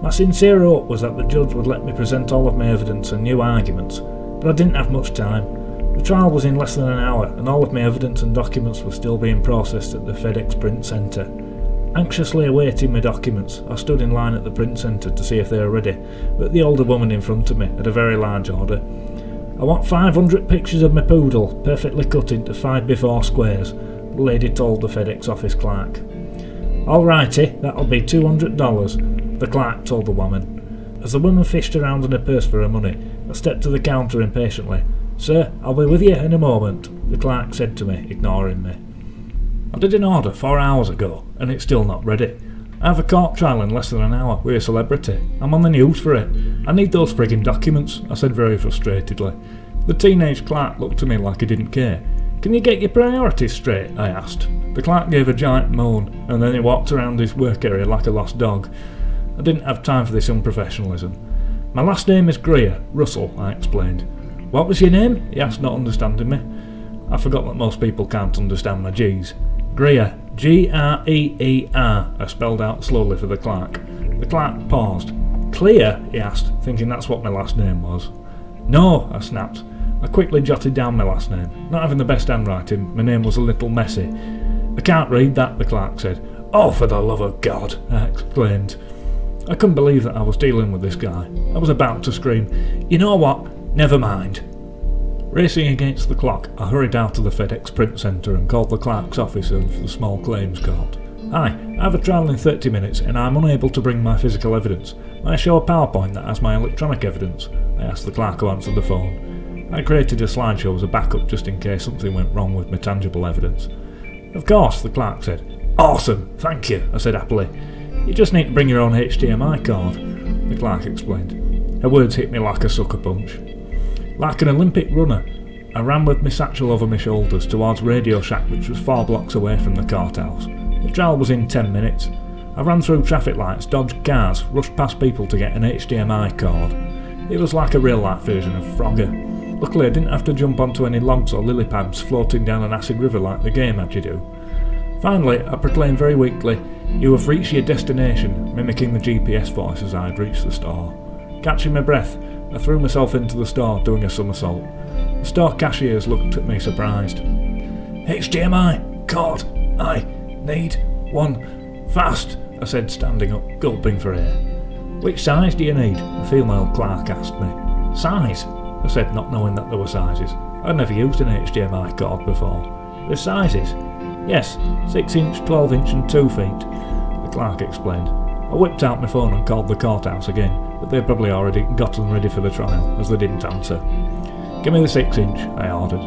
My sincere hope was that the judge would let me present all of my evidence and new arguments, but I didn't have much time. The trial was in less than an hour, and all of my evidence and documents were still being processed at the FedEx print centre. Anxiously awaiting my documents, I stood in line at the print centre to see if they were ready, but the older woman in front of me had a very large order. "I want 500 pictures of my poodle, perfectly cut into 5x4 squares," the lady told the FedEx office clerk. "Alrighty, that'll be $200, the clerk told the woman. As the woman fished around in her purse for her money, I stepped to the counter impatiently. "Sir, I'll be with you in a moment," the clerk said to me, ignoring me. "I did an order 4 hours ago, and it's still not ready. I have a court trial in less than an hour with a celebrity. I'm on the news for it. I need those frigging documents," I said very frustratedly. The teenage clerk looked at me like he didn't care. "Can you get your priorities straight?" I asked. The clerk gave a giant moan, and then he walked around his work area like a lost dog. I didn't have time for this unprofessionalism. "My last name is Greer, Russell," I explained. "What was your name?" he asked, not understanding me. I forgot that most people can't understand my G's. "Greer, Greer, I spelled out slowly for the clerk. The clerk paused. "Clear?" he asked, thinking that's what my last name was. "No," I snapped. I quickly jotted down my last name. Not having the best handwriting, my name was a little messy. "I can't read that," the clerk said. "Oh, for the love of God!" I exclaimed. I couldn't believe that I was dealing with this guy. I was about to scream, "You know what? Never mind." Racing against the clock, I hurried out of the FedEx print centre and called the clerk's office of the small claims court. "Hi, I have a trial in 30 minutes and I'm unable to bring my physical evidence. May I show a PowerPoint that has my electronic evidence?" I asked the clerk who answered the phone. I created a slideshow as a backup just in case something went wrong with my tangible evidence. "Of course," the clerk said. "Awesome, thank you," I said happily. "You just need to bring your own HDMI card," the clerk explained. Her words hit me like a sucker punch. Like an Olympic runner, I ran with my satchel over my shoulders towards Radio Shack, which was 4 blocks away from the courthouse. The trial was in 10 minutes. I ran through traffic lights, dodged cars, rushed past people to get an HDMI cord. It was like a real-life version of Frogger. Luckily I didn't have to jump onto any logs or lily pads floating down an acid river like the game had you do. Finally, I proclaimed very weakly, "You have reached your destination," mimicking the GPS voice as I had reached the store. Catching my breath, I threw myself into the store, doing a somersault. The store cashiers looked at me surprised. "HDMI, cord, I need one, fast," I said, standing up, gulping for air. "Which size do you need?" the female clerk asked me. "Size?" I said, not knowing that there were sizes. I'd never used an HDMI cord before. "There's sizes?" "Yes, 6 inch, 12 inch and 2 feet, the clerk explained. I whipped out my phone and called the courthouse again, but they'd probably already got them ready for the trial, as they didn't answer. "Give me the 6 inch, I ordered.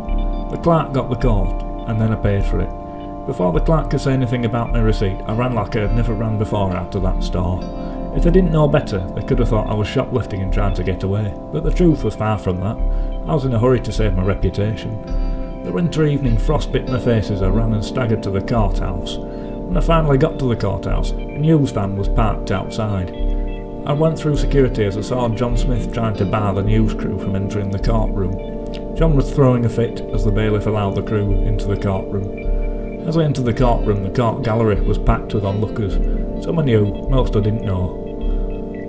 The clerk got the cord, and then I paid for it. Before the clerk could say anything about my receipt, I ran like I had never ran before out of that store. If they didn't know better, they could have thought I was shoplifting and trying to get away, but the truth was far from that. I was in a hurry to save my reputation. The winter evening frost bit my face as I ran and staggered to the courthouse. When I finally got to the courthouse, a news van was parked outside. I went through security as I saw John Smith trying to bar the news crew from entering the courtroom. John was throwing a fit as the bailiff allowed the crew into the courtroom. As I entered the courtroom, the court gallery was packed with onlookers. Some I knew, most I didn't know.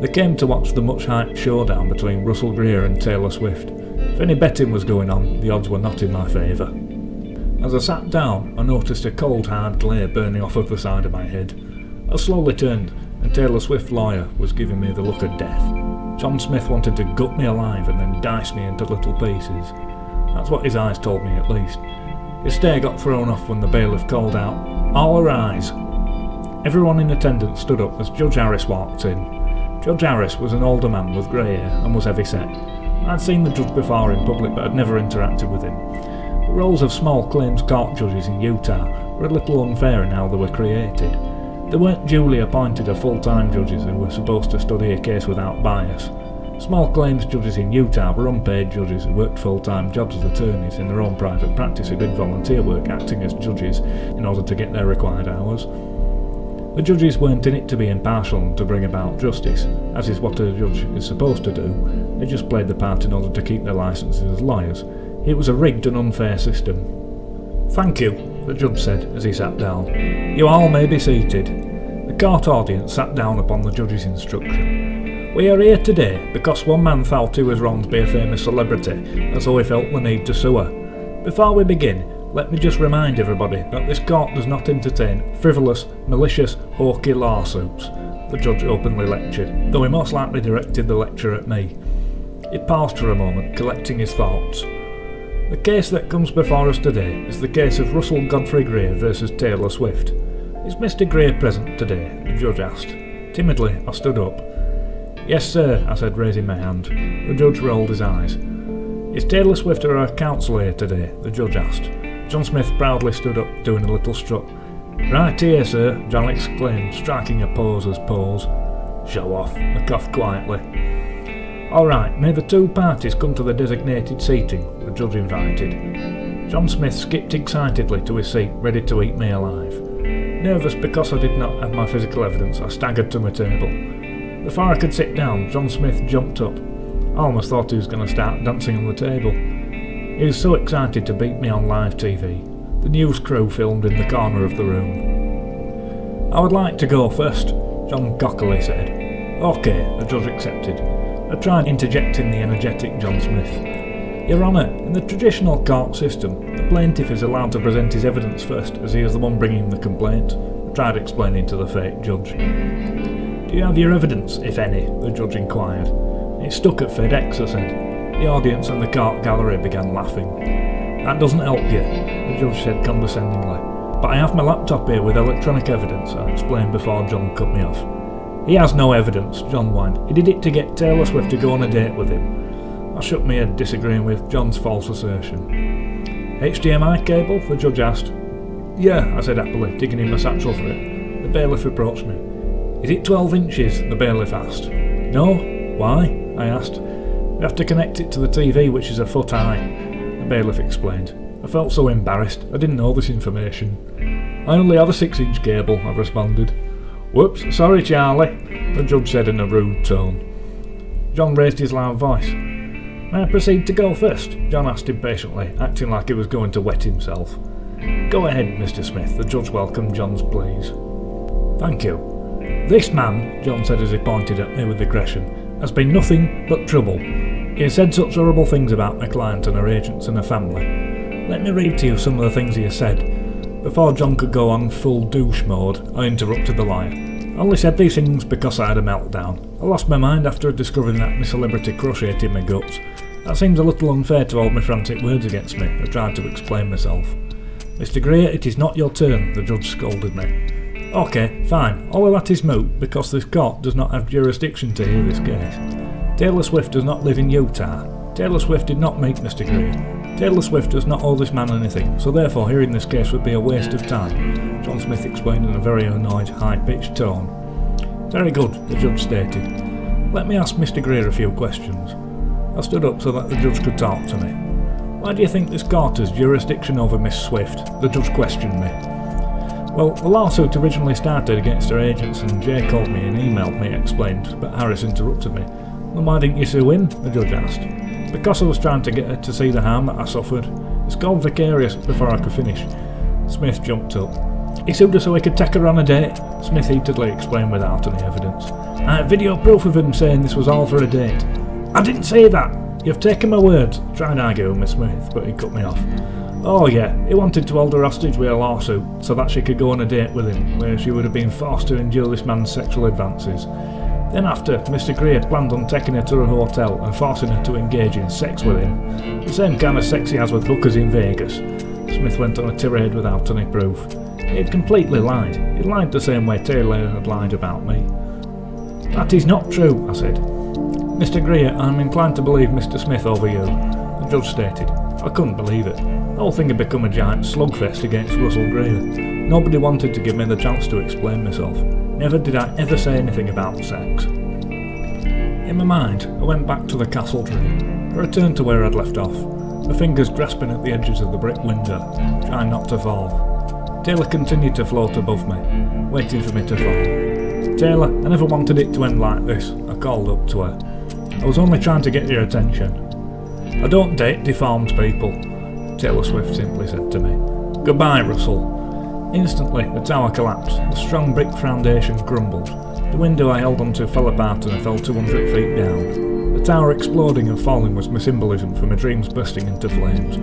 They came to watch the much-hyped showdown between Russell Greer and Taylor Swift. If any betting was going on, the odds were not in my favour. As I sat down, I noticed a cold, hard glare burning off of the side of my head. I slowly turned, and Taylor Swift's lawyer was giving me the look of death. John Smith wanted to gut me alive and then dice me into little pieces. That's what his eyes told me, at least. His stare got thrown off when the bailiff called out, "All arise." Everyone in attendance stood up as Judge Harris walked in. Judge Harris was an older man with grey hair and was heavy-set. I'd seen the judge before in public, but I'd never interacted with him. The roles of small claims court judges in Utah were a little unfair in how they were created. They weren't duly appointed as full-time judges who were supposed to study a case without bias. Small claims judges in Utah were unpaid judges who worked full-time jobs as attorneys in their own private practice who did volunteer work acting as judges in order to get their required hours. The judges weren't in it to be impartial and to bring about justice, as is what a judge is supposed to do. They just played the part in order to keep their licences as lawyers. It was a rigged and unfair system. "Thank you," the judge said as he sat down. "You all may be seated." The court audience sat down upon the judge's instruction. We are here today because one man thought he was wrong to be a famous celebrity, and so he felt the need to sue her. Before we begin, let me just remind everybody that this court does not entertain frivolous, malicious, hawky lawsuits, the judge openly lectured, though he most likely directed the lecture at me. He paused for a moment, collecting his thoughts. The case that comes before us today is the case of Russell Godfrey Greer versus Taylor Swift. Is Mr. Greer present today? The judge asked. Timidly, I stood up. Yes, sir, I said, raising my hand. The judge rolled his eyes. Is Taylor Swift or her counsel here today? The judge asked. John Smith proudly stood up, doing a little strut. Right here, sir, John exclaimed, striking a poser's pose. Show off, I coughed quietly. All right, may the two parties come to the designated seating, the judge invited. John Smith skipped excitedly to his seat, ready to eat me alive. Nervous because I did not have my physical evidence, I staggered to my table. Before I could sit down, John Smith jumped up. I almost thought he was going to start dancing on the table. He was so excited to beat me on live TV. The news crew filmed in the corner of the room. I would like to go first, John cockily said. OK, the judge accepted. I tried interjecting the energetic John Smith. Your Honour, in the traditional court system, the plaintiff is allowed to present his evidence first, as he is the one bringing the complaint. I tried explaining to the fake judge. Do you have your evidence, if any? The judge inquired. It's stuck at FedEx, I said. The audience and the court gallery began laughing. That doesn't help you, the judge said condescendingly. But I have my laptop here with electronic evidence, I explained before John cut me off. He has no evidence, John whined. He did it to get Taylor Swift to go on a date with him. I shook my head, disagreeing with John's false assertion. HDMI cable? The judge asked. Yeah, I said happily, digging in my satchel for it. The bailiff approached me. Is it 12 inches? The bailiff asked. No. Why? I asked. We have to connect it to the TV, which is a foot high. The bailiff explained. I felt so embarrassed. I didn't know this information. I only have a 6-inch cable, I responded. Whoops, sorry Charlie, the judge said in a rude tone. John raised his loud voice. May I proceed to go first? John asked impatiently, acting like he was going to wet himself. Go ahead, Mr. Smith, the judge welcomed John's pleas. Thank you. This man, John said as he pointed at me with aggression, has been nothing but trouble. He has said such horrible things about my client and her agents and her family. Let me read to you some of the things he has said. Before John could go on full douche mode, I interrupted the lawyer. I only said these things because I had a meltdown. I lost my mind after discovering that my celebrity crush hated my guts. That seems a little unfair to hold my frantic words against me. I tried to explain myself. Mr. Greer, it is not your turn, the judge scolded me. OK, fine. All of that is moot because this court does not have jurisdiction to hear this case. Taylor Swift does not live in Utah. Taylor Swift did not meet Mr. Greer. Taylor Swift does not owe this man anything, so therefore hearing this case would be a waste of time, John Smith explained in a very annoyed, high-pitched tone. Very good, the judge stated. Let me ask Mr. Greer a few questions. I stood up so that the judge could talk to me. Why do you think this court has jurisdiction over Miss Swift? The judge questioned me. Well, the lawsuit originally started against her agents and Jay called me and emailed me, explained, but Harris interrupted me. Then why didn't you sue him? The judge asked. Because I was trying to get her to see the harm that I suffered. It's called vicarious before I could finish. Smith jumped up. He sued her so he could take her on a date, Smith heatedly explained without any evidence. I have video proof of him saying this was all for a date. I didn't say that! You've taken my words, I tried arguing with Smith, but he cut me off. Oh yeah, he wanted to hold her hostage with a lawsuit so that she could go on a date with him, where she would have been forced to endure this man's sexual advances. Then after, Mr. Greer planned on taking her to a hotel and forcing her to engage in sex with him. The same kind of sex he has with hookers in Vegas. Smith went on a tirade without any proof. He had completely lied. He lied the same way Taylor had lied about me. That is not true, I said. Mr. Greer, I'm inclined to believe Mr. Smith over you, the judge stated. I couldn't believe it. The whole thing had become a giant slugfest against Russell Greer. Nobody wanted to give me the chance to explain myself. Never did I ever say anything about sex. In my mind, I went back to the castle tree. I returned to where I'd left off, my fingers grasping at the edges of the brick window, trying not to fall. Taylor continued to float above me, waiting for me to fall. Taylor, I never wanted it to end like this, I called up to her. I was only trying to get your attention. I don't date deformed people, Taylor Swift simply said to me. Goodbye, Russell. Instantly, the tower collapsed. The strong brick foundation crumbled. The window I held onto fell apart and I fell 200 feet down. The tower exploding and falling was my symbolism for my dreams bursting into flames.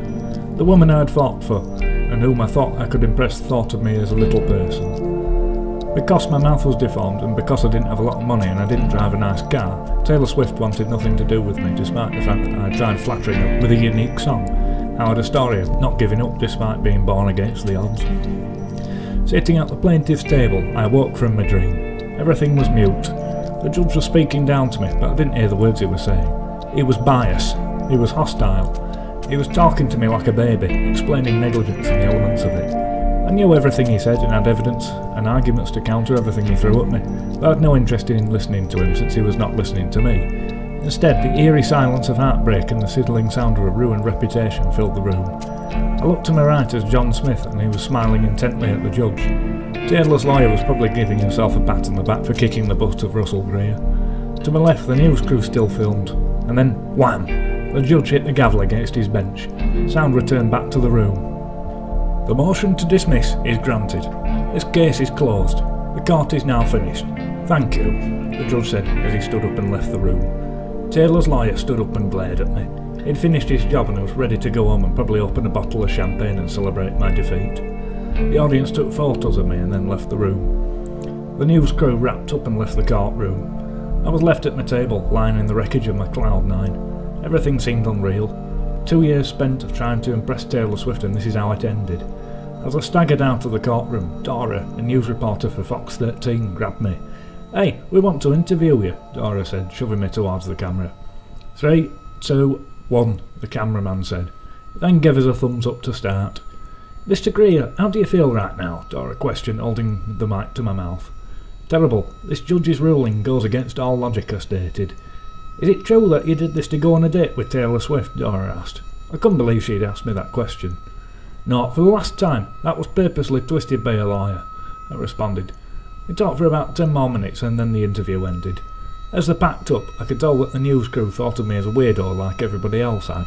The woman I had fought for, and whom I thought I could impress, thought of me as a little person. Because my mouth was deformed and because I didn't have a lot of money and I didn't drive a nice car, Taylor Swift wanted nothing to do with me despite the fact that I tried flattering her with a unique song. I had a story of not giving up despite being born against the odds. Sitting at the plaintiff's table, I awoke from my dream. Everything was mute. The judge was speaking down to me, but I didn't hear the words he was saying. He was biased. He was hostile. He was talking to me like a baby, explaining negligence and the elements of it. I knew everything he said and had evidence and arguments to counter everything he threw at me, but I had no interest in listening to him since he was not listening to me. Instead, the eerie silence of heartbreak and the sizzling sound of a ruined reputation filled the room. I looked to my right as John Smith, and he was smiling intently at the judge. Taylor's lawyer was probably giving himself a pat on the back for kicking the butt of Russell Greer. To my left, the news crew still filmed, and then, wham! The judge hit the gavel against his bench. Sound returned back to the room. The motion to dismiss is granted. This case is closed. The court is now finished. Thank you, the judge said as he stood up and left the room. Taylor's lawyer stood up and glared at me. He'd finished his job and was ready to go home and probably open a bottle of champagne and celebrate my defeat. The audience took photos of me and then left the room. The news crew wrapped up and left the courtroom. I was left at my table, lying in the wreckage of my Cloud9. Everything seemed unreal. 2 years spent trying to impress Taylor Swift, and this is how it ended. As I staggered out of the courtroom, Dora, a news reporter for Fox 13, grabbed me. "Hey, we want to interview you," Dora said, shoving me towards the camera. 3, 2, 1, the cameraman said. Then gave us a thumbs up to start. "Mr. Greer, how do you feel right now?" Dora questioned, holding the mic to my mouth. "Terrible. This judge's ruling goes against all logic," I stated. "Is it true that you did this to go on a date with Taylor Swift?" Dora asked. I couldn't believe she'd asked me that question. "No, for the last time. That was purposely twisted by a lawyer," I responded. We talked for about 10 more minutes and then the interview ended. As they packed up, I could tell that the news crew thought of me as a weirdo like everybody else had.